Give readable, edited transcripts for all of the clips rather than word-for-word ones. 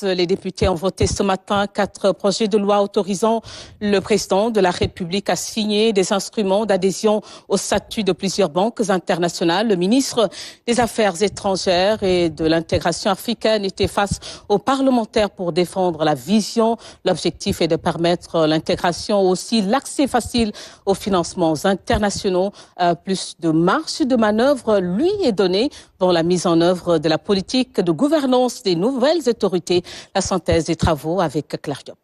Les députés ont voté ce matin 4 projets de loi autorisant le président de la République à signer des instruments d'adhésion au statut de plusieurs banques internationales. Le ministre des Affaires étrangères et de l'intégration africaine était face aux parlementaires pour défendre la vision. L'objectif est de permettre l'intégration, aussi l'accès facile aux financements internationaux. Plus de marge de manœuvre lui est donnée dans la mise en œuvre de la politique de gouvernance des nouvelles autorités. La synthèse des travaux avec Claire Diop.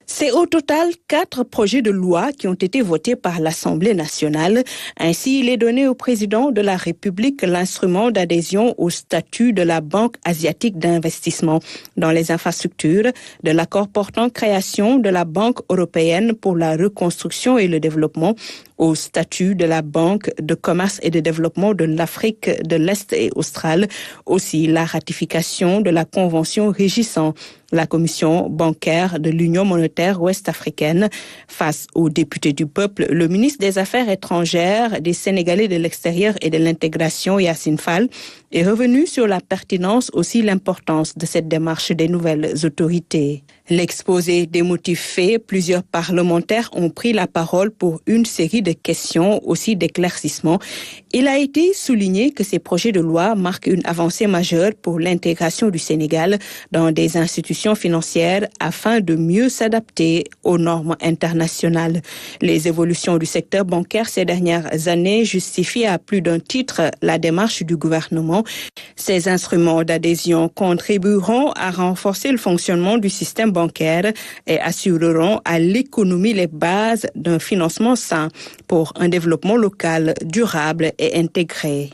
C'est au total 4 projets de loi qui ont été votés par l'Assemblée nationale. Ainsi, il est donné au président de la République l'instrument d'adhésion au statut de la Banque asiatique d'investissement dans les infrastructures, de l'accord portant création de la Banque européenne pour la reconstruction et le développement, au statut de la Banque de commerce et de développement de l'Afrique de l'Est et australe, aussi la ratification de la convention régissant la commission bancaire de l'Union monétaire ouest-africaine. Face aux députés du peuple, le ministre des Affaires étrangères, des Sénégalais de l'extérieur et de l'intégration, Yacine Fall, est revenu sur la pertinence, aussi l'importance de cette démarche des nouvelles autorités. L'exposé des motifs fait, plusieurs parlementaires ont pris la parole pour une série de questions, aussi d'éclaircissements. Il a été souligné que ces projets de loi marquent une avancée majeure pour l'intégration du Sénégal dans des institutions financières afin de mieux s'adapter aux normes internationales. Les évolutions du secteur bancaire ces dernières années justifient à plus d'un titre la démarche du gouvernement. Ces instruments d'adhésion contribueront à renforcer le fonctionnement du système bancaire et assureront à l'économie les bases d'un financement sain pour un développement local durable et intégré.